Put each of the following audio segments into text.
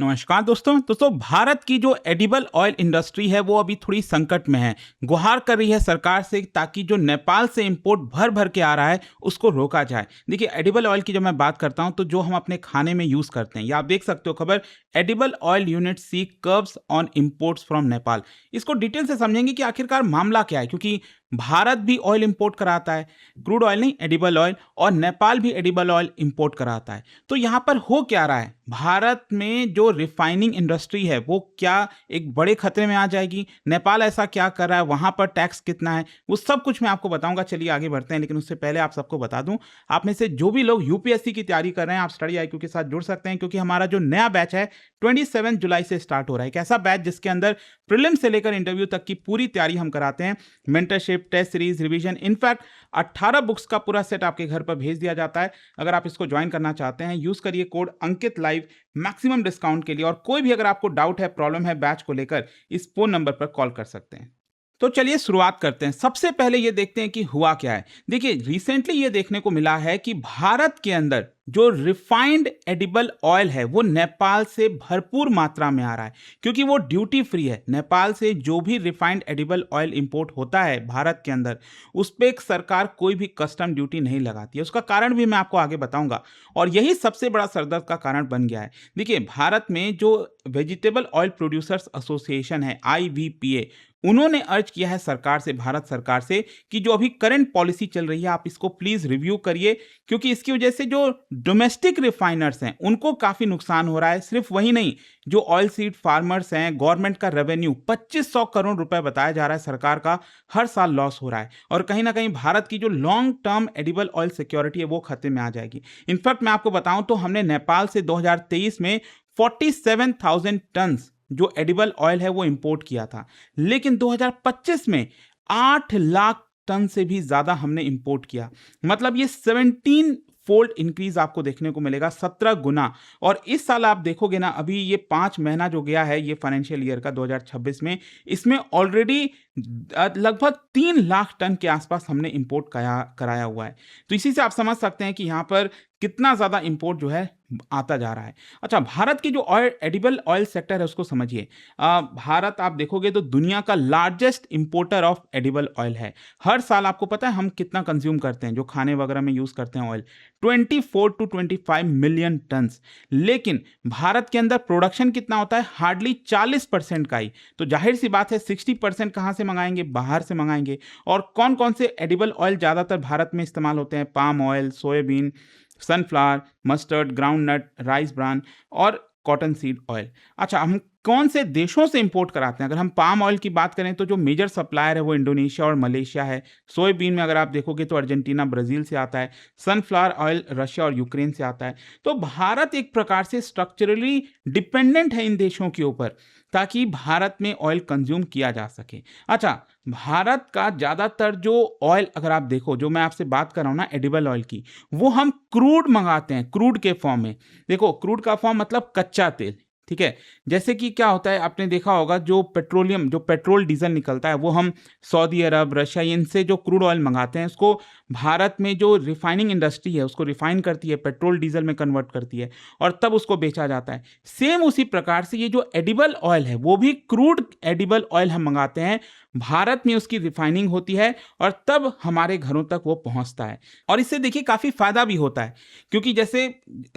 नमस्कार दोस्तों भारत की जो एडिबल ऑयल इंडस्ट्री है वो अभी थोड़ी संकट में है। गुहार कर रही है सरकार से ताकि जो नेपाल से इंपोर्ट भर भर के आ रहा है उसको रोका जाए। देखिए, एडिबल ऑयल की जब मैं बात करता हूं तो जो हम अपने खाने में यूज करते हैं, या आप देख सकते हो खबर, edible oil unit see curbs on imports from Nepal. इसको डिटेल से समझेंगे कि आखिरकार मामला क्या है, क्योंकि भारत भी ऑयल इंपोर्ट कराता है, क्रूड ऑयल नहीं, एडिबल ऑयल, और नेपाल भी एडिबल ऑयल इंपोर्ट कराता है। तो यहाँ पर हो क्या रहा है, भारत में जो रिफाइनिंग इंडस्ट्री है वो क्या एक बड़े खतरे में आ जाएगी, नेपाल ऐसा क्या कर रहा है, वहां पर टैक्स कितना है, वो सब कुछ मैं आपको बताऊंगा। चलिए आगे बढ़ते हैं, लेकिन उससे पहले आप सबको बता दूं, आप में से जो भी लोग यूपीएससी की तैयारी कर रहे हैं आप स्टडी आईक्यू के साथ जुड़ सकते हैं, क्योंकि हमारा जो नया बैच है 27 जुलाई से स्टार्ट हो रहा है। एक ऐसा बैच जिसके अंदर प्रीलिम से लेकर इंटरव्यू तक की पूरी तैयारी हम कराते हैं, mentorship, test series, revision, in fact 18 books का पूरा सेट आपके घर पर भेज दिया जाता है। अगर आप इसको ज्वाइन करना चाहते हैं, यूज करिए कोड अंकित लाइव मैक्सिमम डिस्काउंट के लिए। और कोई भी अगर आपको डाउट है, प्रॉब्लम है बैच को लेकर, इस फोन नंबर पर कॉल कर सकते हैं। तो चलिए शुरुआत करते हैं। सबसे पहले ये देखते हैं कि हुआ क्या है। देखिए, रिसेंटली ये देखने को मिला है कि भारत के अंदर जो रिफाइंड एडिबल ऑयल है वो नेपाल से भरपूर मात्रा में आ रहा है, क्योंकि वो ड्यूटी फ्री है। नेपाल से जो भी रिफाइंड एडिबल ऑयल इंपोर्ट होता है भारत के अंदर, उस पर सरकार कोई भी कस्टम ड्यूटी नहीं लगाती है। उसका कारण भी मैं आपको आगे बताऊंगा, और यही सबसे बड़ा सरदर्द का कारण बन गया है। देखिए, भारत में जो वेजिटेबल ऑयल प्रोड्यूसर्स एसोसिएशन है, आईवीपीए, उन्होंने अर्ज किया है सरकार से, भारत सरकार से, कि जो अभी करंट पॉलिसी चल रही है आप इसको प्लीज रिव्यू करिए, क्योंकि इसकी वजह से जो डोमेस्टिक रिफाइनर्स हैं उनको काफी नुकसान हो रहा है। सिर्फ वही नहीं, जो ऑयल सीड फार्मर्स हैं, गवर्नमेंट का रेवेन्यू 2500 करोड़ रुपए बताया जा रहा है सरकार का, हर साल लॉस हो रहा है। और कहीं ना कहीं भारत की जो long term edible oil security है वो खतरे में आ जाएगी। इनफैक्ट मैं आपको बताऊं तो हमने नेपाल से 2023 में 47,000 टन जो एडिबल ऑयल है वो इंपोर्ट किया था, लेकिन 2025 में 8 लाख टन से भी ज्यादा हमने इंपोर्ट किया। मतलब ये 17 फोल्ड इंक्रीज आपको देखने को मिलेगा, 17 गुना। और इस साल आप देखोगे ना, अभी ये 5 महीना जो गया है ये फाइनेंशियल ईयर का 2026 में, इसमें ऑलरेडी लगभग 3 लाख टन के आसपास हमने इंपोर्ट कराया हुआ है। तो इसी से आप समझ सकते हैं कि यहां पर कितना ज्यादा इंपोर्ट जो है आता जा रहा है। अच्छा, भारत की जो ऑयल एडिबल ऑयल सेक्टर है उसको समझिए। भारत आप देखोगे तो दुनिया का largest importer of edible oil है। हर साल आपको पता है हम कितना कंज्यूम करते हैं, जो खाने वगैरह में यूज करते हैं ऑयल, 24 to 25 मिलियन टन। लेकिन भारत के अंदर प्रोडक्शन कितना होता है, हार्डली 40% का ही। तो जाहिर सी बात है 60% कहां से मंगाएंगे, बाहर से मंगाएंगे। और कौन कौन से एडिबल ऑयल ज्यादातर भारत में इस्तेमाल होते हैं, palm oil, soybean, sunflower, mustard, groundnut, rice bran और कॉटन सीड ऑयल। अच्छा, हम कौन से देशों से इंपोर्ट कराते हैं? अगर हम पाम ऑयल की बात करें तो जो मेजर सप्लायर है वो इंडोनेशिया और मलेशिया है। सोयाबीन में अगर आप देखोगे तो अर्जेंटीना, ब्राजील से आता है। सनफ्लावर ऑयल रशिया और यूक्रेन से आता है। तो भारत एक प्रकार से स्ट्रक्चरली डिपेंडेंट है इन देशों के ऊपर, ताकि भारत में ऑयल कंज्यूम किया जा सके। अच्छा, भारत का ज्यादातर जो ऑयल अगर आप देखो, जो मैं आपसे बात कर रहा हूं ना एडिबल ऑयल की, वो हम क्रूड मंगाते हैं, क्रूड के फॉर्म में। देखो, क्रूड का फॉर्म मतलब कच्चा तेल, ठीक है। जैसे कि क्या होता है, आपने देखा होगा, जो पेट्रोलियम, जो पेट्रोल डीजल निकलता है वो हम सऊदी अरब, रशिया, इनसे जो क्रूड ऑयल मंगाते हैं, उसको भारत में जो रिफाइनिंग इंडस्ट्री है उसको रिफाइन करती है, पेट्रोल डीजल में कन्वर्ट करती है, और तब उसको बेचा जाता है। सेम उसी प्रकार से ये जो एडिबल ऑयल है वो भी क्रूड एडिबल ऑयल हम मंगाते हैं, भारत में उसकी रिफाइनिंग होती है और तब हमारे घरों तक वो पहुंचता है। और इससे देखिए काफी फायदा भी होता है, क्योंकि जैसे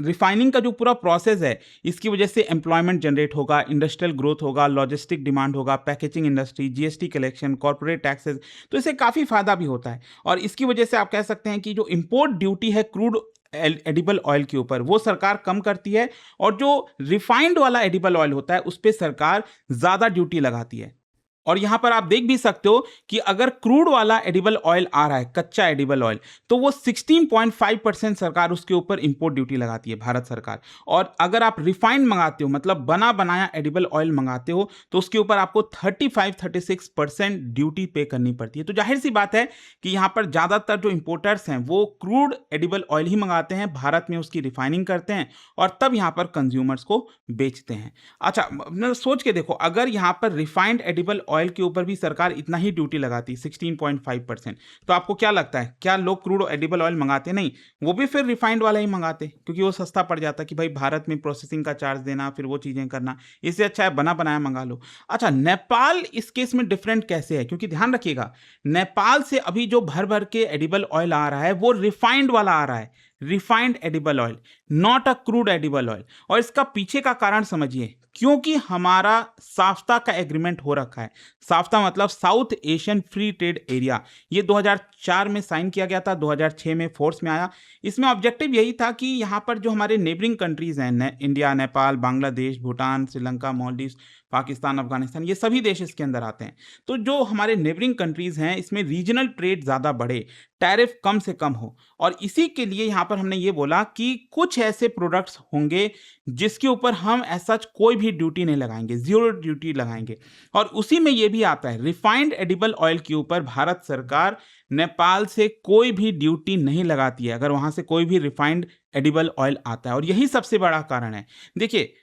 रिफाइनिंग का जो पूरा प्रोसेस है, इसकी वजह से एम्प्लॉयमेंट जनरेट होगा, इंडस्ट्रियल ग्रोथ होगा, लॉजिस्टिक डिमांड होगा, packaging industry, GST collection, corporate taxes, तो इससे काफी फायदा भी होता है। और इसकी वजह से आप कह सकते हैं कि जो इंपोर्ट ड्यूटी है क्रूड एडिबल ऑयल के ऊपर, वो सरकार कम करती है, और जो रिफाइंड वाला एडिबल ऑयल होता है उस पर सरकार ज्यादा ड्यूटी लगाती है। और यहां पर आप देख भी सकते हो कि अगर क्रूड वाला एडिबल ऑयल आ रहा है, कच्चा एडिबल ऑयल, तो वो 16.5% सरकार उसके ऊपर इंपोर्ट ड्यूटी लगाती है, भारत सरकार। और अगर आप रिफाइंड मंगाते हो, मतलब बना बनाया एडिबल ऑयल मंगाते हो, तो उसके ऊपर आपको 35-36% ड्यूटी पे करनी पड़ती है। तो जाहिर सी बात है कि यहां पर ज्यादातर जो इंपोर्टर्स हैं वो क्रूड एडिबल ऑयल ही मंगाते हैं, भारत में उसकी रिफाइनिंग करते हैं और तब यहां पर कंज्यूमर्स को बेचते हैं। अच्छा, सोच के देखो, अगर यहां पर रिफाइंड एडिबल ऑयल के ऊपर भी सरकार इतना ही ड्यूटी लगाती, 16.5%। तो आपको क्या लगता है, क्या लोग क्रूड एडिबल ऑयल मंगाते? नहीं, वो भी फिर रिफाइंड वाला ही मंगाते, क्योंकि वो सस्ता पड़ जाता कि भाई भारत में प्रोसेसिंग का चार्ज देना, फिर वो चीजें करना, इससे अच्छा है बना बनाया मंगा लो। अच्छा, नेपाल इस केस में डिफरेंट कैसे है? क्योंकि ध्यान रखिएगा, नेपाल से अभी जो भर भर के एडिबल ऑयल आ रहा है वो रिफाइंड वाला आ रहा है, refined edible oil, not a crude edible oil. और इसका पीछे का कारण समझिए, क्योंकि हमारा साफ्ता का एग्रीमेंट हो रखा है। साफ्ता मतलब south Asian free trade area, ये 2004 में साइन किया गया था, 2006 में फोर्स में आया। इसमें ऑब्जेक्टिव यही था कि यहाँ पर जो हमारे नेबरिंग कंट्रीज हैं, इंडिया, नेपाल, बांग्लादेश, भूटान, श्रीलंका, मालदीव, पाकिस्तान, अफगानिस्तान, ये सभी देश इसके अंदर आते हैं। तो जो हमारे नेबरिंग कंट्रीज हैं, इसमें रीजनल ट्रेड ज़्यादा बढ़े, टैरिफ कम से कम हो। और इसी के लिए यहाँ पर हमने ये बोला कि कुछ ऐसे प्रोडक्ट्स होंगे जिसके ऊपर हम ऐसा कोई भी ड्यूटी नहीं लगाएंगे, जीरो ड्यूटी लगाएंगे। और उसी में ये भी आता है, रिफाइंड एडिबल ऑयल के ऊपर भारत सरकार नेपाल से कोई भी ड्यूटी नहीं लगाती है, अगर वहां से कोई भी रिफाइंड एडिबल ऑयल आता है। और यही सबसे बड़ा कारण है। देखिए,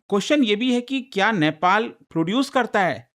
क्वेश्चन ये भी है कि क्या नेपाल प्रोड्यूस करता है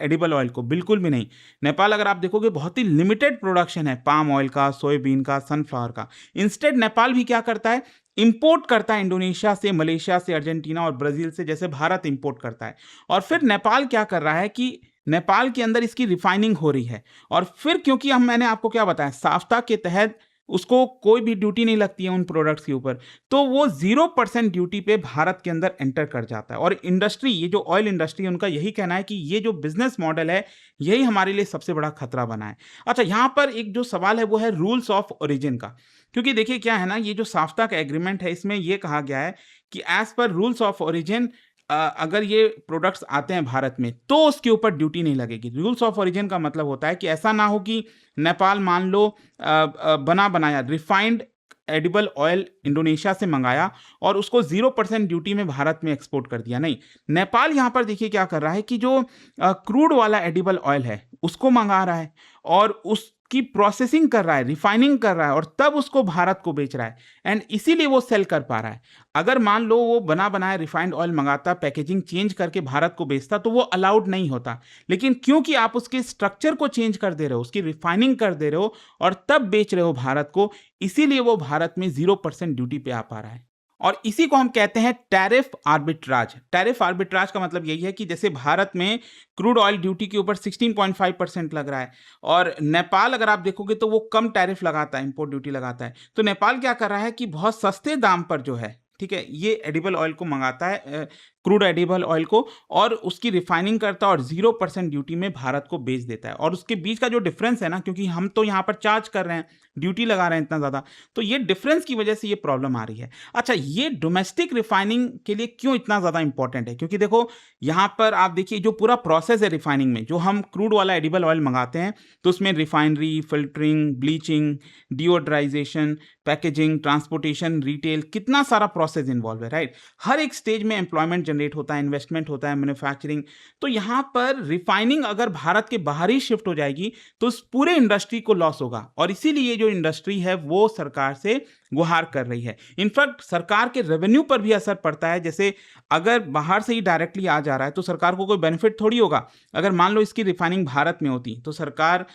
एडिबल ऑयल को? बिल्कुल भी नहीं। नेपाल अगर आप देखोगे बहुत ही लिमिटेड प्रोडक्शन है पाम ऑयल का, सोयाबीन का, सनफ्लावर का। इंस्टेड नेपाल भी क्या करता है, इंपोर्ट करता है इंडोनेशिया से, मलेशिया से, अर्जेंटीना और ब्राजील से, जैसे भारत इंपोर्ट करता है। और फिर नेपाल क्या कर रहा है कि नेपाल के अंदर इसकी रिफाइनिंग हो रही है। और फिर क्योंकि मैंने आपको क्या बताया, साफ्ता के तहत उसको कोई भी ड्यूटी नहीं लगती है उन प्रोडक्ट्स के ऊपर, तो वो 0% ड्यूटी पे भारत के अंदर एंटर कर जाता है। और इंडस्ट्री, ये जो ऑयल इंडस्ट्री है, उनका यही कहना है कि ये जो बिजनेस मॉडल है, यही हमारे लिए सबसे बड़ा खतरा बना है। अच्छा, यहाँ पर एक जो सवाल है वो है रूल्स ऑफ ओरिजिन का। क्योंकि देखिए क्या है ना, ये जो साफ्ता का एग्रीमेंट है, इसमें ये कहा गया है कि as per rules of origin अगर ये प्रोडक्ट्स आते हैं भारत में तो उसके ऊपर ड्यूटी नहीं लगेगी। रूल्स ऑफ ओरिजिन का मतलब होता है कि ऐसा ना हो कि नेपाल मान लो बना बनाया रिफाइंड एडिबल ऑयल इंडोनेशिया से मंगाया और उसको 0% ड्यूटी में भारत में एक्सपोर्ट कर दिया। नहीं, नेपाल यहाँ पर देखिए क्या कर रहा है कि जो क्रूड वाला एडिबल ऑयल है उसको मंगा रहा है और उसकी प्रोसेसिंग कर रहा है, रिफाइनिंग कर रहा है और तब उसको भारत को बेच रहा है। एंड इसीलिए वो सेल कर पा रहा है। अगर मान लो वो बना बनाया रिफाइंड ऑयल मंगाता, पैकेजिंग चेंज करके भारत को बेचता, तो वो अलाउड नहीं होता। लेकिन क्योंकि आप उसके स्ट्रक्चर को चेंज कर दे रहे हो, उसकी रिफाइनिंग कर दे रहे हो और तब बेच रहे हो भारत को, इसीलिए वो भारत में 0% ड्यूटी पे आ पा रहा है। और इसी को हम कहते हैं टैरिफ आर्बिट्राज। टैरिफ आर्बिट्राज का मतलब यही है कि जैसे भारत में क्रूड ऑयल ड्यूटी के ऊपर 16.5% लग रहा है और नेपाल अगर आप देखोगे तो वो कम टैरिफ लगाता है, इंपोर्ट ड्यूटी लगाता है। तो नेपाल क्या कर रहा है कि बहुत सस्ते दाम पर जो है, ठीक है, ये एडिबल ऑयल को मंगाता है, क्रूड एडिबल ऑयल को, और उसकी रिफाइनिंग करता है और 0% ड्यूटी में भारत को बेच देता है। और उसके बीच का जो डिफरेंस है ना, क्योंकि हम तो यहाँ पर चार्ज कर रहे हैं, ड्यूटी लगा रहे हैं इतना ज़्यादा, तो ये डिफरेंस की वजह से ये प्रॉब्लम आ रही है। अच्छा, ये डोमेस्टिक रिफाइनिंग के लिए क्यों इतना ज़्यादा इंपॉर्टेंट है? क्योंकि देखो यहाँ पर आप देखिए जो पूरा प्रोसेस है रिफाइनिंग में, जो हम क्रूड वाला एडिबल ऑयल मंगाते हैं तो उसमें refinery, filtering, bleaching, deodorization, packaging, transportation, retail, कितना सारा प्रोसेस इन्वॉल्व है, राइट। हर एक स्टेज में एम्प्लॉयमेंट जनरेट होता है, इन्वेस्टमेंट होता है, मैन्युफैक्चरिंग। तो यहाँ पर रिफाइनिंग अगर भारत के बाहर ही शिफ्ट हो जाएगी तो उस पूरे इंडस्ट्री को लॉस होगा। और इसीलिए जो इंडस्ट्री है वो सरकार से गुहार कर रही है। इनफैक्ट सरकार के रेवेन्यू पर भी असर पड़ता है। जैसे अगर बाहर से ही डायरेक्टली आ जा रहा है तो सरकार को कोई बेनिफिट थोड़ी होगा। अगर मान लो इसकी रिफाइनिंग भारत में होती तो सरकार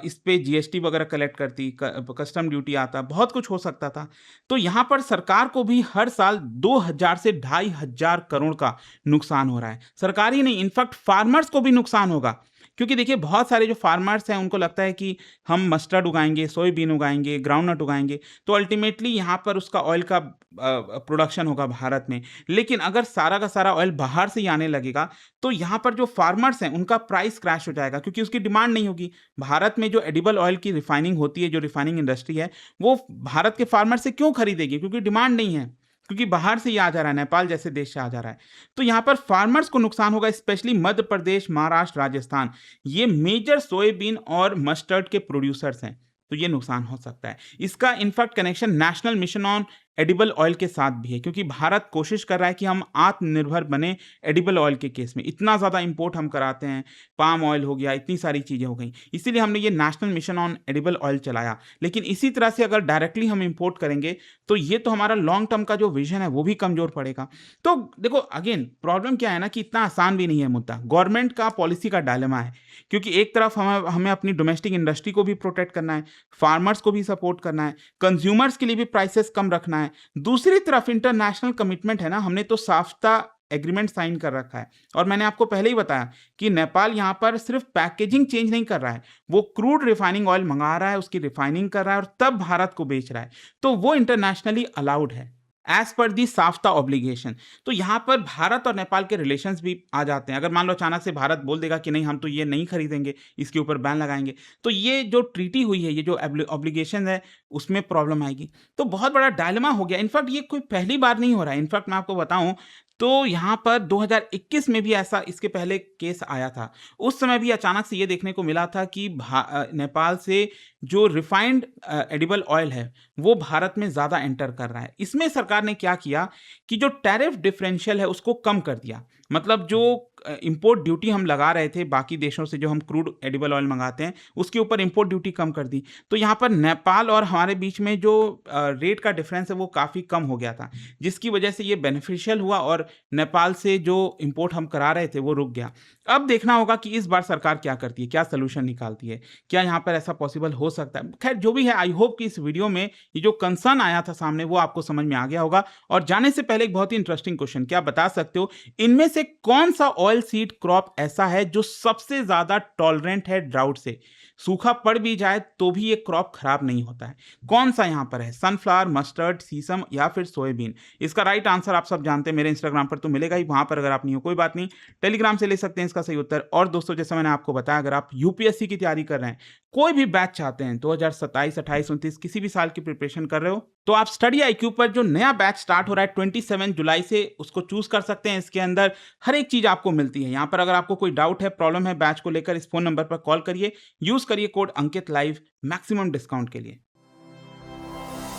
इस पे जीएसटी वगैरह कलेक्ट करती, कस्टम ड्यूटी आता, बहुत कुछ हो सकता था। तो यहाँ पर सरकार को भी हर साल 2000 से 2500 करोड़ का नुकसान हो रहा है। सरकार ही नहीं, इनफैक्ट फार्मर्स को भी नुकसान होगा। क्योंकि देखिए बहुत सारे जो फार्मर्स हैं उनको लगता है कि हम मस्टर्ड उगाएंगे, सोयाबीन उगाएंगे, ग्राउंडनट उगाएंगे, तो अल्टीमेटली यहाँ पर उसका ऑयल का प्रोडक्शन होगा भारत में। लेकिन अगर सारा का सारा ऑयल बाहर से ही आने लगेगा तो यहाँ पर जो फार्मर्स हैं उनका प्राइस क्रैश हो जाएगा, क्योंकि उसकी डिमांड नहीं होगी। भारत में जो एडिबल ऑयल की रिफाइनिंग होती है, जो रिफाइनिंग इंडस्ट्री है, वो भारत के फार्मर से क्यों खरीदेगी? क्योंकि डिमांड नहीं है, क्योंकि बाहर से ही आ जा रहा है, नेपाल जैसे देश से आ जा रहा है। तो यहाँ पर फार्मर्स को नुकसान होगा, स्पेशली मध्य प्रदेश, महाराष्ट्र, राजस्थान, ये मेजर सोयाबीन और मस्टर्ड के प्रोड्यूसर्स हैं, तो ये नुकसान हो सकता है। इसका in fact connection national mission on edible oil के साथ भी है, क्योंकि भारत कोशिश कर रहा है कि हम आत्मनिर्भर बने एडिबल ऑयल के केस में। इतना ज़्यादा इंपोर्ट हम कराते हैं, पाम ऑयल हो गया, इतनी सारी चीज़ें हो गई, इसीलिए हमने ये national mission on edible oil चलाया। लेकिन इसी तरह से अगर डायरेक्टली हम इंपोर्ट करेंगे तो ये तो हमारा लॉन्ग टर्म का जो विजन है वो भी कमज़ोर पड़ेगा। तो देखो अगेन प्रॉब्लम क्या है ना कि इतना आसान भी नहीं है मुद्दा। गवर्नमेंट का पॉलिसी का डायलेमा है, क्योंकि एक तरफ हमें अपनी डोमेस्टिक इंडस्ट्री को भी प्रोटेक्ट करना है, फार्मर्स को भी सपोर्ट करना है, कंज्यूमर्स के लिए भी प्राइसेस कम रखना है। दूसरी तरफ इंटरनेशनल कमिटमेंट है ना, हमने तो साफ्ता एग्रीमेंट साइन कर रखा है, और मैंने आपको पहले ही बताया कि नेपाल यहाँ पर सिर्फ पैकेजिंग चेंज नहीं कर रहा है, वो क्रूड रिफाइनिंग ऑयल मंगा रहा है, उसकी रिफाइनिंग कर रहा है और तब भारत को बेच रहा है, तो वो इंटरनेशनली अलाउड है एज पर दी साफ्ता ऑब्लिगेशन। तो यहाँ पर भारत और नेपाल के रिलेशंस भी आ जाते हैं। अगर मान लो अचानक से भारत बोल देगा कि नहीं हम तो ये नहीं खरीदेंगे, इसके ऊपर बैन लगाएंगे, तो ये जो ट्रीटी हुई है, ये जो ऑब्लिगेशन है, उसमें प्रॉब्लम आएगी। तो बहुत बड़ा डायलेमा हो गया। इनफैक्ट ये कोई पहली बार नहीं हो रहा है। इनफैक्ट मैं आपको बताऊं तो यहाँ पर 2021 में भी ऐसा इसके पहले केस आया था। उस समय भी अचानक से ये देखने को मिला था कि नेपाल से जो रिफाइंड एडिबल ऑयल है वो भारत में ज़्यादा एंटर कर रहा है। इसमें सरकार ने क्या किया कि जो टैरिफ डिफरेंशियल है उसको कम कर दिया। मतलब जो इंपोर्ट ड्यूटी हम लगा रहे थे बाकी देशों से, जो हम क्रूड एडिबल ऑयल मंगाते हैं, उसके ऊपर इंपोर्ट ड्यूटी कम कर दी। तो यहाँ पर नेपाल और हमारे बीच में जो रेट का डिफरेंस है वो काफ़ी कम हो गया था, जिसकी वजह से ये बेनिफिशियल हुआ और नेपाल से जो इंपोर्ट हम करा रहे थे वो रुक गया। अब देखना होगा कि इस बार सरकार क्या करती है, क्या सोल्यूशन निकालती है, क्या यहाँ पर ऐसा पॉसिबल हो सकता है। खैर जो भी है, आई होप कि इस वीडियो में ये जो कंसर्न आया था सामने वो आपको समझ में आ गया होगा। और जाने से पहले एक बहुत ही इंटरेस्टिंग क्वेश्चन, क्या बता सकते हो इनमें से कौन सा ऑयल सीड क्रॉप ऐसा है जो सबसे ज्यादा टॉलरेंट है ड्राउट से? सूखा पड़ भी जाए तो भी ये क्रॉप खराब नहीं होता है। कौन सा यहाँ पर है? सनफ्लावर, मस्टर्ड, सीसम या फिर सोयाबीन? इसका राइट आंसर आप सब जानते हैं, मेरे इंस्टाग्राम पर तो मिलेगा ही, वहां पर अगर आप नहीं हो कोई बात नहीं, टेलीग्राम से ले सकते हैं इसका सही उत्तर। और दोस्तों जैसा मैंने आपको बताया, अगर आप यूपीएससी की तैयारी कर रहे हैं, कोई भी बैच चाहते हैं, 2027, 28, 29 किसी भी साल की प्रिपरेशन कर रहे हो, तो आप स्टडी IQ पर जो नया बैच स्टार्ट हो रहा है 27 जुलाई से, उसको चूज कर सकते हैं। इसके अंदर हर एक चीज आपको मिलती है। यहाँ पर अगर आपको कोई डाउट है, प्रॉब्लम है बैच को लेकर, इस फोन नंबर पर कॉल करिए, यूज करिए कोड अंकित लाइव मैक्सिमम डिस्काउंट के लिए।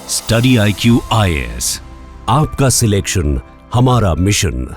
स्टडी IQ IAS, आपका सिलेक्शन हमारा मिशन।